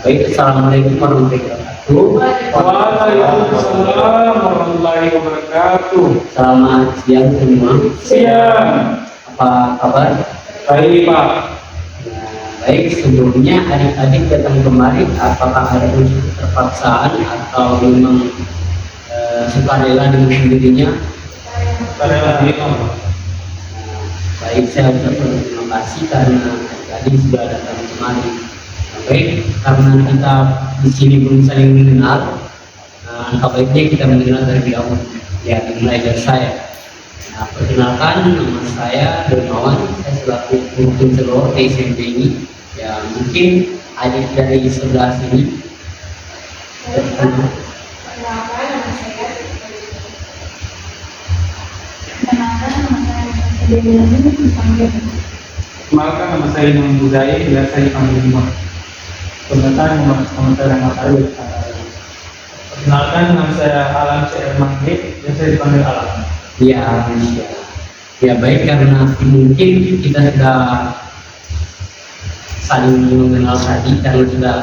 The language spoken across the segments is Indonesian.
Baik, assalamualaikum warahmatullahi wabarakatuh. Waalaikumsalam warahmatullahi wabarakatuh. Selamat siang semua. Siang. Apa kabar? Baik Pak. Ya, baik, sebelumnya adik-adik datang kemari, apakah ada unsur terpaksaan atau memang sukarela dengan sendirinya? Baik, saya ucapkan terima kasih karena adik-adik sudah datang kemari. Baik, karena kita di sini belum saling mengenal, alangkah baiknya kita mengenal terlebih dahulu. Ya, dimulai dari saya. Nah, perkenalkan, nama saya Donawan. Saya selaku pemimpin seluruh SMP ini. Ya, mungkin adik dari sebelah sini. Perkenalkan nama saya Imam Buzai, biasa dipanggil Imam. Perkenalkan nama saya Rahmat Arif. Perkenalkan nama saya Alam CR Maghrib, biasa dipanggil Alam. Ya, ya baik, karena mungkin kita sudah saling mengenal tadi karena sudah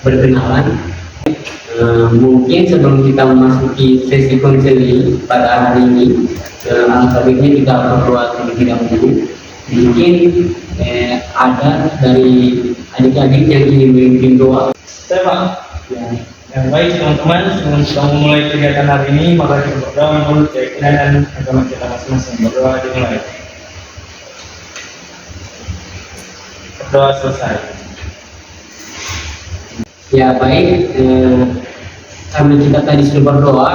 berkenalan. Mungkin sebelum kita memasuki sesi konseling pada hari ini, alangkah baiknya kita berdoa terlebih dahulu. Mungkin ada dari adik-adik yang ingin memimpin doa. Saya Pak. Ya, baik teman-teman, sebelum kita memulai kegiatan hari ini, maka kita berdoa menurut keyakinan dan agama kita masing-masing. Berdoa dimulai. Berdoa selesai. Ya baik, karena kita tadi sudah berdoa,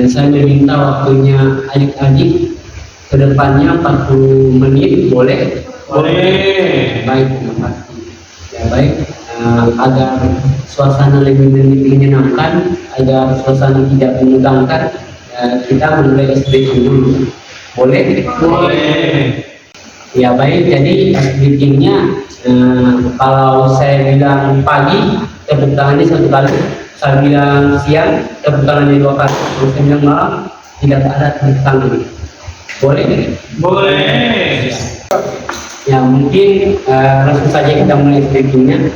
saya meminta waktunya adik-adik ke depannya 40 menit, boleh? Boleh. Baik, terima kasih. Ya baik, agar suasana lebih menyenangkan, agar suasana tidak menegangkan, kita mulai speaking dulu. Boleh? Boleh. Ya baik, jadi speakingnya kalau saya bilang pagi, tepuk tangannya satu kali. Saya bilang siang, tepuk tangannya dua kali. Kalau saya bilang malam, tidak ada tepuk tangan. Boleh? Boleh. Ya mungkin langsung saja kita mulai speakingnya.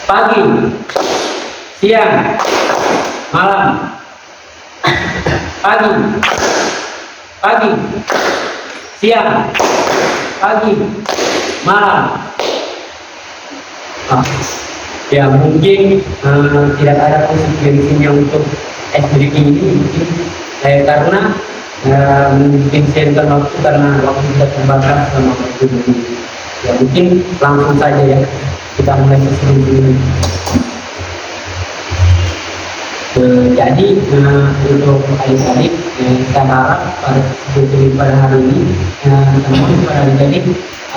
Pagi, siang, malam. Pagi, pagi, siang, pagi, malam. Ya mungkin tidak ada konsekuensinya untuk speaking ini, mungkin karena mungkin saya waktu karena waktu tidak terbatas sama waktu ini. Ya mungkin langsung saja ya kita mulai sesi ini. Jadi untuk adik-adik, saya harap pada hari ini teman pada adik-adik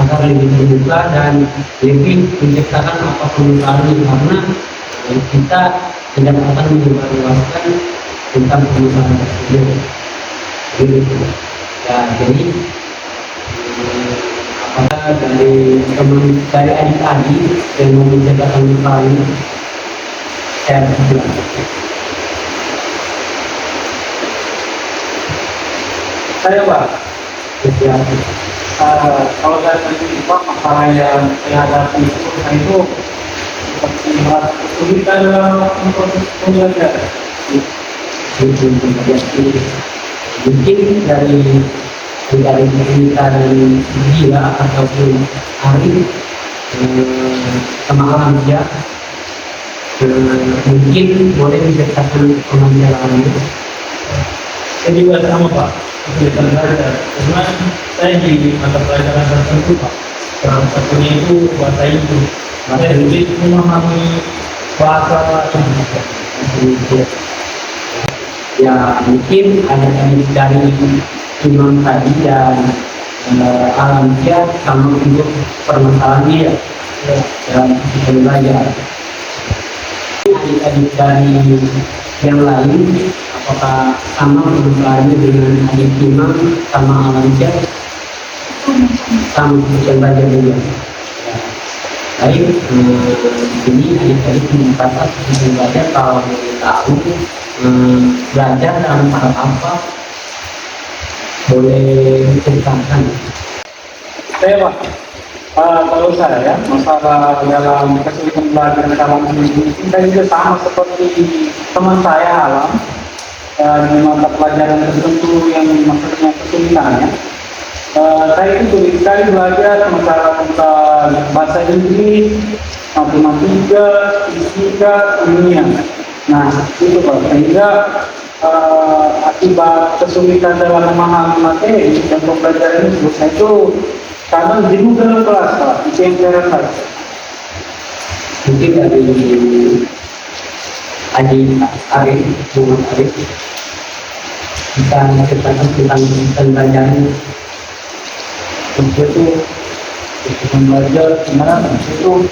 agar lebih terbuka dan lebih menciptakan apapun usahanya, karena kita tidak akan menyebarluaskan tentang perusahaan tersebut. Ya, jadi apakah dari adik-adik yang mau menciptakan usahanya, saya bersilakan. Saya Pak. Ya, Kalau saya sendiri Pak, masalah yang saya hadapi itu seperti kesulitan dalam proses pembelajaran. mungkin dari cerita dan gila ataupun hari sama alam ya, mungkin boleh diceritakan pengalaman. Saya juga sama Pak, kesulitan belajar. Karena saya di mata pelajaran tertentu Pak, salah satunya itu bahasa Inggris. Saya sulit memahami bahasa Inggris. Ya mungkin ada dari Imam tadi dan alam dia sama untuk permasalahan dia dalam belajar. Adik-adik dari yang lain, apakah sama permasalahannya dengan adik Imam sama alam dia? Sama untuk belajar juga. Ya. Baik, ini adik-adik merasa untuk belajar kalau tahu belajar dalam hal apa, boleh diceritakan. Saya Pak, Kalau saya ya, masalah dalam kesulitan belajar dalam ini, saya juga sama seperti teman saya Alam, di mata pelajaran tertentu yang maksudnya kesulitannya. Saya itu sulit sekali belajar masalah tentang bahasa Inggris, matematika, fisika, kimia. Nah, itu Pak, sehingga akibat kesulitan dalam memahami materi dan pembelajaran itu, saya itu kadang jenuh dalam kelas, Pak. Itu yang saya rasakan. Mungkin dari Arif, Muhammad Arif, bisa menceritakan tentang pembelajaran Itu belajar sebenarnya itu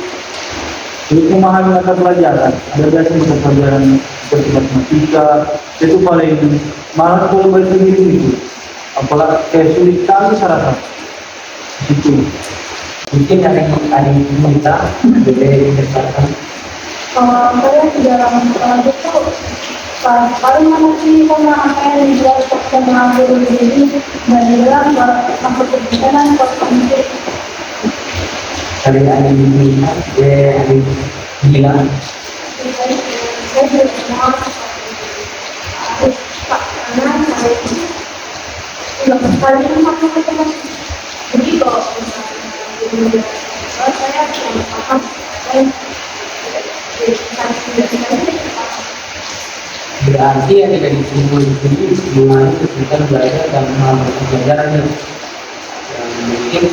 memahami mata pelajaran. Ada biasanya mata pelajaran seperti matematika itu paling malah kalau baca itu apalagi kayak sulit sekali saya rasa itu. mungkin dari kita boleh menceritakan. Kalau saya di dalam sekolah itu paling mana sih karena apa yang dibuat untuk mengambil diri dan bilang masuk ke pikiran konsumsi. Dari kita, dari gila. Saya juga semua harus pak karena saya itu belum sekali masuk ke tempat. Jadi kalau misalnya saya tidak paham saya Berarti yang tidak disebut di sini mengenai kesulitan belajar dan hal pembelajaran yang mungkin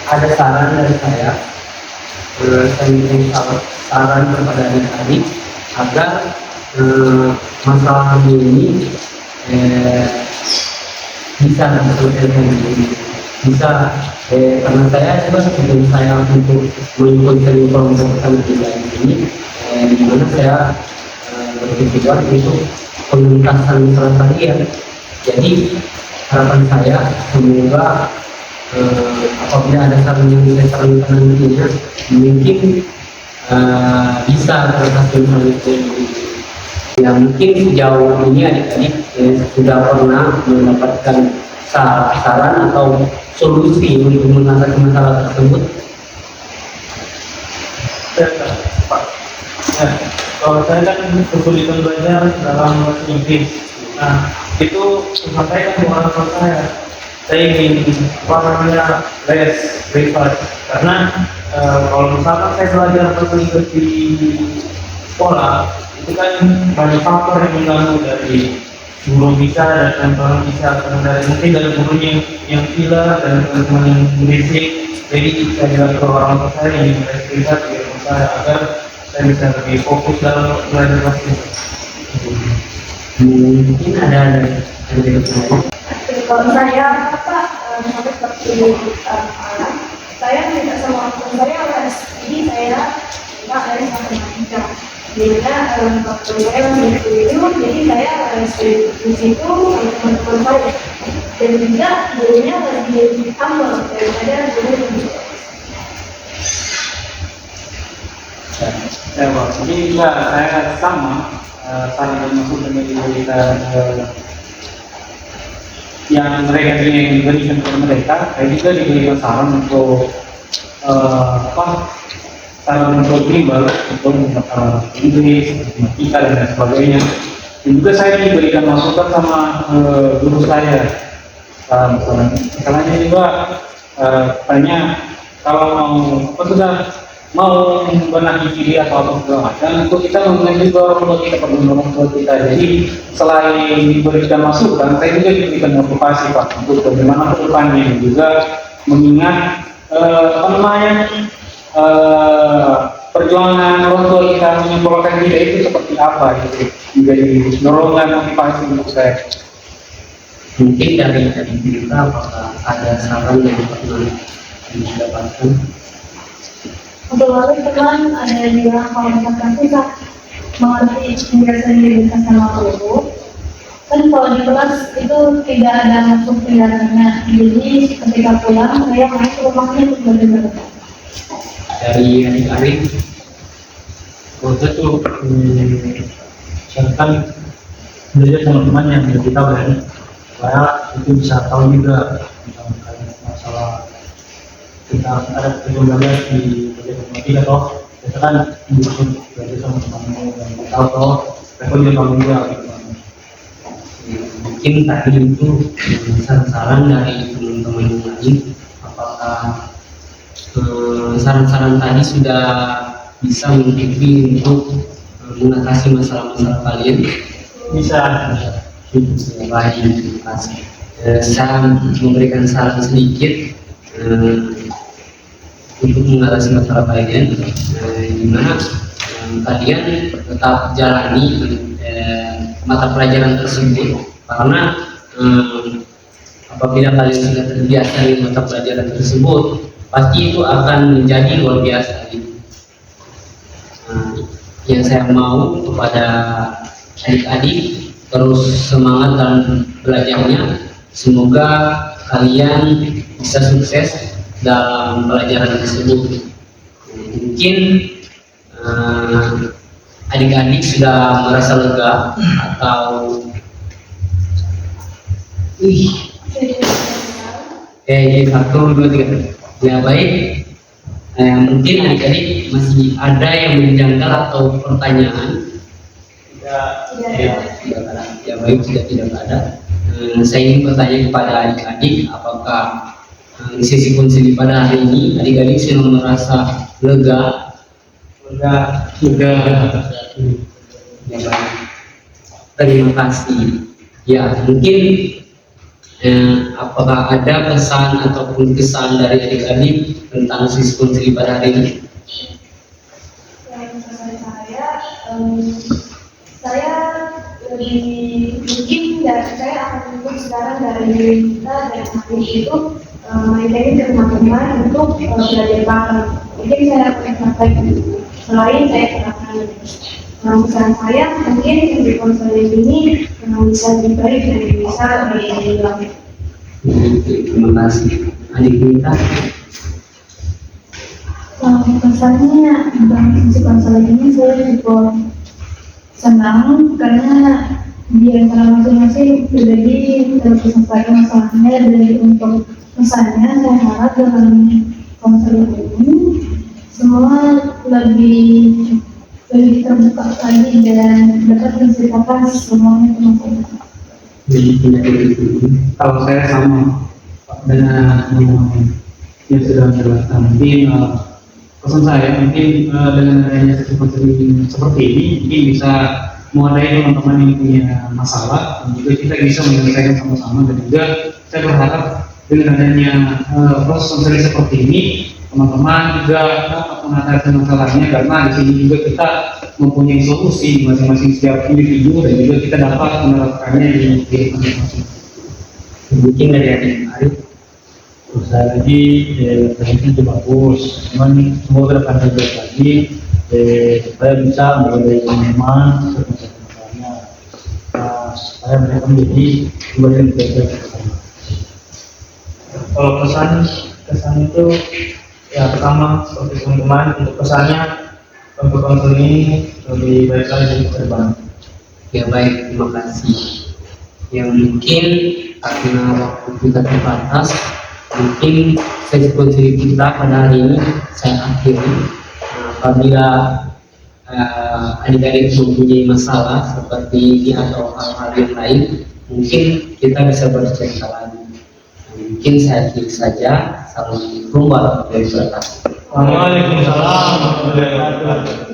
ada saran dari saya ingin saran kepada adik-adik agar masalah ini bisa terselesaikan diri. Bisa karena saya juga sebelum saya untuk mengikuti kelompok pertama di sini di mana saya bertujuan untuk penuntasan perasaan. Jadi harapan saya semoga apabila ada saran yang saya sarankan nantinya mungkin bisa terhasil itu. Ya mungkin sejauh ini adik-adik sudah pernah mendapatkan saran atau solusi untuk mengatasi masalah tersebut. Pak. Ya, kalau saya kan kesulitan belajar dalam bahasa Inggris. Nah, itu saya kan orang tua saya ingin les privat karena kalau misalkan saya belajar bahasa Inggris di sekolah itu kan banyak faktor yang mengganggu dari guru bisa dan orang bisa dari mungkin dari gurunya yang gila dan teman-teman yang berisik. Jadi saya bilang ke orang tua saya ingin les privat di rumah saya agar saya bisa lebih fokus dalam belajar bahasa Inggris. Mungkin ada kalau saya apa sampai seperti alam saya tidak sama orang tua saya les jadi saya tidak les matematika jadinya waktu saya masih studium jadi saya les di situ sama teman-teman saya dan juga gurunya lebih humble daripada guru yang Ya Pak, jadi juga saya sama saran dan masukan dari diberikan yang mereka ingin diberikan kepada mereka. Saya juga diberikan saran untuk saran untuk bimbel untuk Inggris, matematika dan lain sebagainya. Dan juga saya diberikan masukan sama guru saya. Misalnya juga tanya kalau mau membenahi diri atau apa segala macam, itu kita mengenai juga orang tua kita, perlu orang tua kita. Jadi selain diberikan masukan, saya juga diberikan motivasi Pak untuk bagaimana ke depannya, juga mengingat perjuangan orang tua kita menyekolahkan kita itu seperti apa gitu, menjadi dorongan motivasi untuk saya. mungkin dari kita apakah ada saran yang pernah didapatkan? untuk lalu teman ada yang bilang kalau misalkan susah mengerti penjelasan diri sama guru kan kalau di kelas itu tidak ada masuk penjelasannya jadi ketika pulang saya main ke rumahnya untuk belajar. Dari adik-adik Proses itu silakan belajar teman-teman yang lebih tahu dari supaya itu bisa tahu juga tentang masalah kita ada belajar di matematika toh, kita kan belajar sama teman-teman yang tahu toh, aku juga kamu juga. Mungkin tadi itu saran-saran dari teman-teman yang lain, apakah saran-saran tadi sudah bisa mengikuti untuk mengatasi masalah-masalah kalian? Bisa. Baik, terima kasih. Saya memberikan saran sedikit untuk mengatasi masalah kalian, di mana kalian tetap jalani mata pelajaran tersebut, karena apabila kalian sudah terbiasa dengan mata pelajaran tersebut, pasti itu akan menjadi luar biasa. Yang saya mau kepada adik-adik, terus semangat dalam belajarnya. Semoga kalian bisa sukses dalam pelajaran tersebut. Mungkin adik-adik sudah merasa lega atau satu dua tiga ya baik. Mungkin adik-adik masih ada yang menjanggal atau pertanyaan? Tidak ada. Ya baik, sudah tidak ada. Saya ingin bertanya kepada adik-adik, apakah di sesi konsili pada hari ini adik-adik sudah merasa lega? Lega. Ya baik. Terima kasih. Ya mungkin apakah ada pesan ataupun kesan dari adik-adik tentang sesi konsili pada hari ini? Saya lebih mungkin dari saya akan menuntut sekarang dari diri kita dan hari itu menjadi teman-teman untuk belajar bareng. Mungkin saya akan sampaikan selain saya serahkan pesan saya mungkin di konseling ini bisa lebih baik dan bisa lebih. Terima kasih. Adik kita. Pesannya dalam sesi konseling ini saya cukup senang karena di antara masing-masing pribadi terus menyampaikan masalahnya, dan untuk pesannya saya harap dalam konseling ini semua lebih terbuka lagi dan dapat menceritakan semuanya ke masyarakat. Kalau saya sama dengan yang sudah menjelaskan, mungkin pesan saya mungkin dengan adanya sesi konseling seperti ini mungkin bisa mewadai teman-teman yang punya masalah, dan juga kita bisa menyelesaikan sama-sama. Dan juga saya berharap dengan adanya proses konseling seperti ini teman-teman juga dapat mengatasi masalahnya, karena di sini juga kita mempunyai solusi masing-masing setiap individu, dan juga kita dapat menerapkannya di diri masing-masing. Mungkin dari adik Arif. Saya lagi ternyata itu bagus, cuman semoga akan lebih baik lagi supaya bisa menjadi teman masalahnya, supaya mereka menjadi bagian dari bersama. Kalau kesan itu ya pertama seperti teman-teman, untuk pesannya untuk konseling ini lebih baik lagi ke depan. Ya baik, terima kasih. Yang mungkin karena waktu kita terbatas, mungkin sesi konsili kita pada hari ini saya akhiri. Apabila adik-adik mempunyai masalah seperti ini atau hal-hal yang lain, mungkin kita bisa bercerita lagi. Mungkin saya akhiri saja. Assalamualaikum warahmatullahi wabarakatuh. Waalaikumsalam warahmatullahi wabarakatuh.